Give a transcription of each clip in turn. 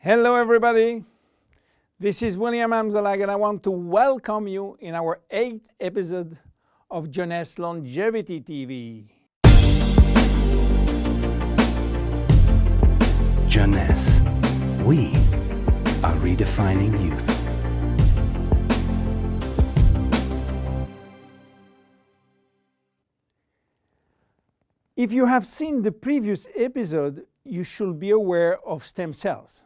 Hello everybody, this is William Amzalag and I want to welcome you in our 8th episode of Jeunesse Longevity TV. Jeunesse, we are redefining youth. If you have seen the previous episode, you should be aware of stem cells.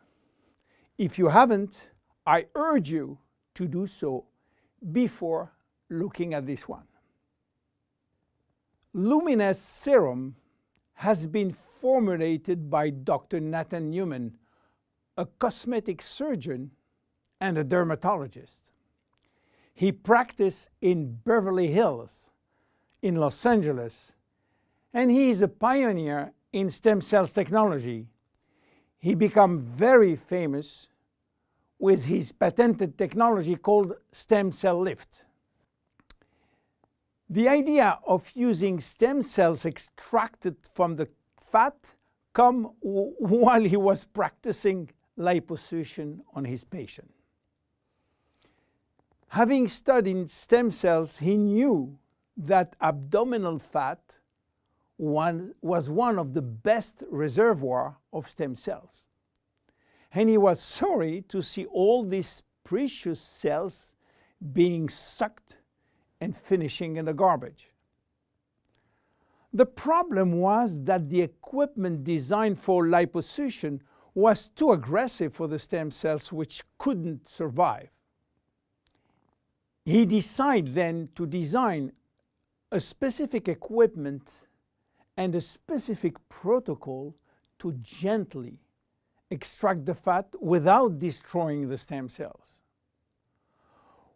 If you haven't, I urge you to do so before looking at this one. Luminous serum has been formulated by Dr. Nathan Newman, a cosmetic surgeon and a dermatologist. He practiced in Beverly Hills, in Los Angeles, and he is a pioneer in stem cells technology. He became very famous with his patented technology called stem cell lift. The idea of using stem cells extracted from the fat came while he was practicing liposuction on his patient. Having studied stem cells, he knew that abdominal fat was one of the best reservoirs of stem cells. And he was sorry to see all these precious cells being sucked and finishing in the garbage. The problem was that the equipment designed for liposuction was too aggressive for the stem cells, which couldn't survive. He decided then to design a specific equipment and a specific protocol to gently extract the fat without destroying the stem cells.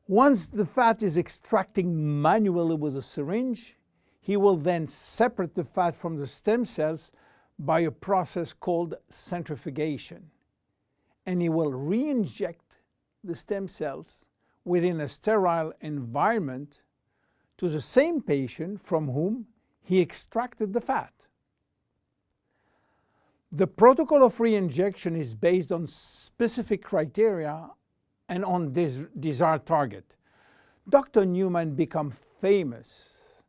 Once the fat is extracted manually with a syringe, he will then separate the fat from the stem cells by a process called centrifugation. And he will re-inject the stem cells within a sterile environment to the same patient from whom he extracted the fat. The protocol of re-injection is based on specific criteria and on this desired target. Dr. Newman became famous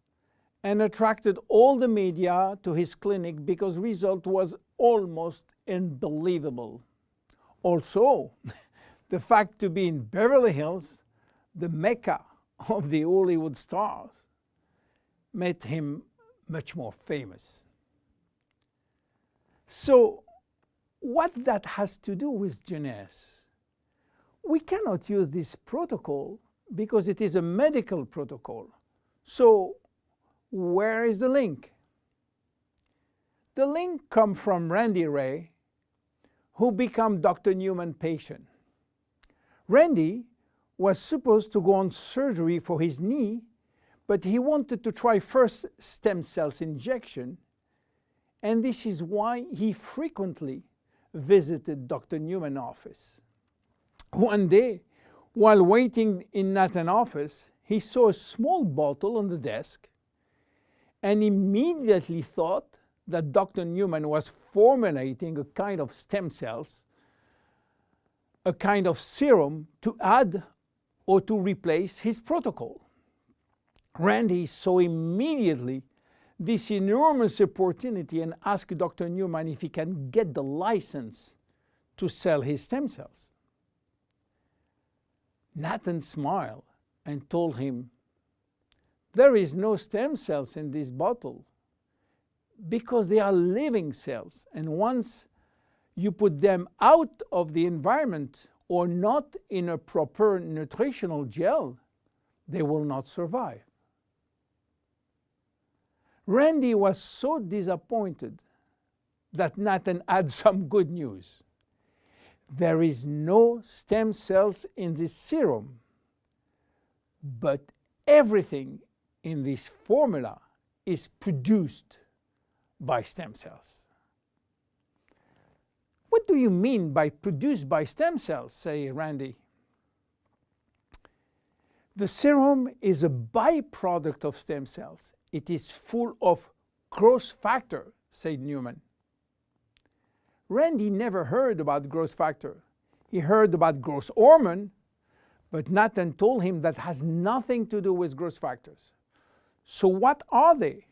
and attracted all the media to his clinic because result was almost unbelievable. Also, the fact to be in Beverly Hills, the mecca of the Hollywood stars, made him much more famous. So, what that has to do with Jeunesse? We cannot use this protocol because it is a medical protocol. So, where is the link? The link comes from Randy Ray, who became Dr. Newman's patient. Randy was supposed to go on surgery for his knee, but he wanted to try first stem cells injection, and this is why he frequently visited Dr. Newman's office. One day, while waiting in Nathan's office, he saw a small bottle on the desk and immediately thought that Dr. Newman was formulating a kind of stem cells, a kind of serum to add or to replace his protocol. Randy saw immediately this enormous opportunity and asked Dr. Newman if he can get the license to sell his stem cells. Nathan smiled and told him, "There is no stem cells in this bottle because they are living cells, and once you put them out of the environment or not in a proper nutritional gel, they will not survive." Randy was so disappointed that Nathan had some good news. There is no stem cells in this serum, but everything in this formula is produced by stem cells. What do you mean by produced by stem cells, say Randy? The serum is a byproduct of stem cells. It is full of growth factor, said Newman. Randy never heard about growth factor. He heard about growth hormone, but Nathan told him that has nothing to do with growth factors. So what are they?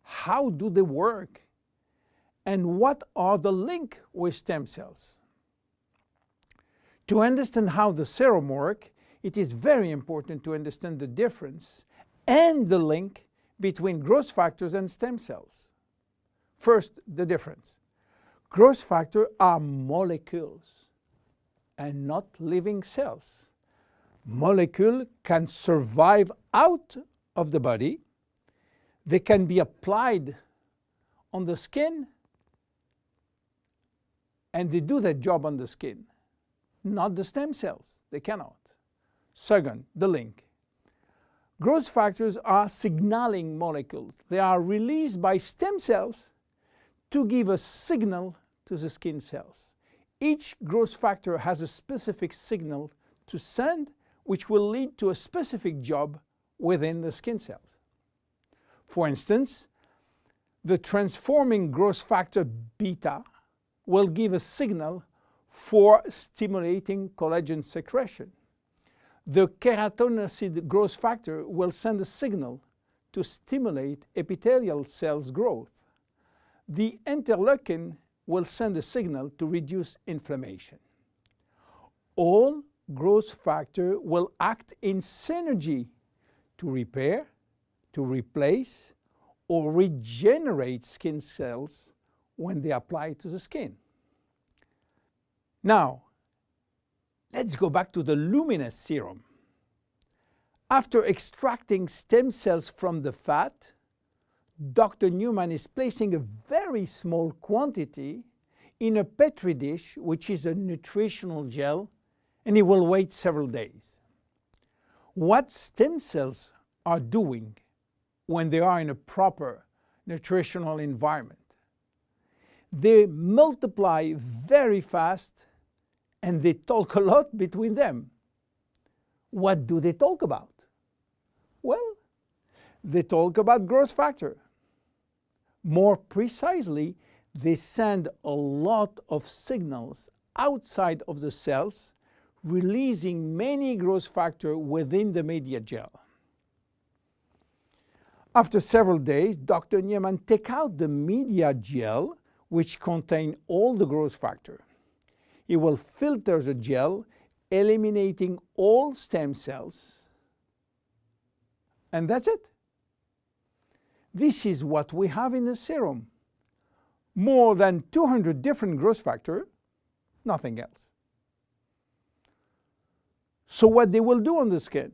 How do they work? And what are the link with stem cells? To understand how the serum works, it is very important to understand the difference and the link between growth factors and stem cells. First, the difference. Growth factors are molecules and not living cells. Molecules can survive out of the body. They can be applied on the skin, and they do their job on the skin. Not the stem cells. They cannot. Second, the link. Growth factors are signaling molecules. They are released by stem cells to give a signal to the skin cells. Each growth factor has a specific signal to send, which will lead to a specific job within the skin cells. For instance, the transforming growth factor beta will give a signal for stimulating collagen secretion. The keratinocyte growth factor will send a signal to stimulate epithelial cells growth. The interleukin will send a signal to reduce inflammation. All growth factors will act in synergy to repair, to replace, or regenerate skin cells when they apply to the skin. Now, let's go back to the luminous serum. After extracting stem cells from the fat, Dr. Newman is placing a very small quantity in a petri dish, which is a nutritional gel, and he will wait several days. What stem cells are doing when they are in a proper nutritional environment? They multiply very fast and they talk a lot between them. What do they talk about? Well, they talk about growth factor. More precisely, they send a lot of signals outside of the cells, releasing many growth factors within the media gel. After several days, Dr. Newman takes out the media gel, which contains all the growth factor. He will filter the gel, eliminating all stem cells. And that's it. This is what we have in the serum. More than 200 different growth factors, nothing else. So what they will do on the skin?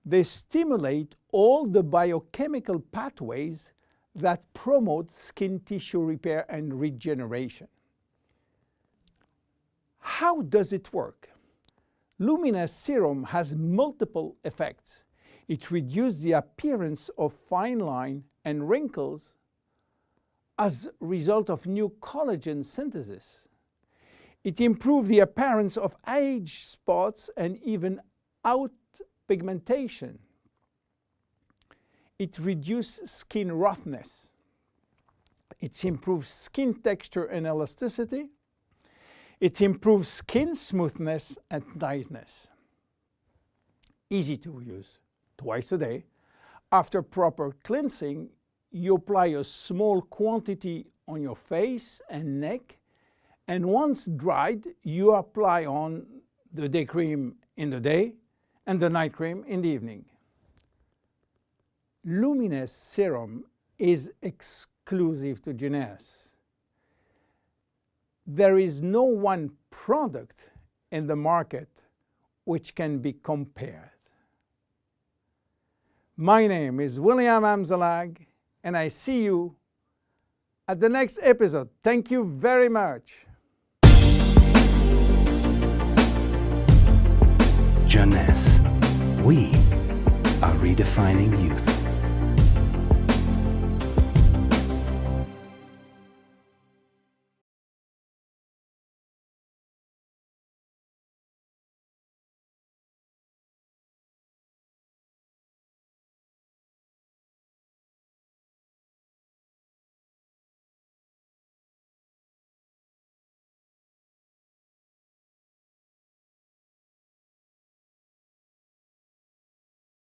They stimulate all the biochemical pathways that promote skin tissue repair and regeneration. How does it work? Luminous serum has multiple effects. It reduces the appearance of fine lines and wrinkles as a result of new collagen synthesis. It improves the appearance of age spots and even out pigmentation. It reduces skin roughness. It improves skin texture and elasticity. It improves skin smoothness and tightness. Easy to use. Twice a day. After proper cleansing, you apply a small quantity on your face and neck, and once dried, you apply on the day cream in the day and the night cream in the evening. Luminous serum is exclusive to Jeunesse. There is no one product in the market which can be compared. My name is William Amzalag, and I see you at the next episode. Thank you very much. Jeunesse. We are redefining youth.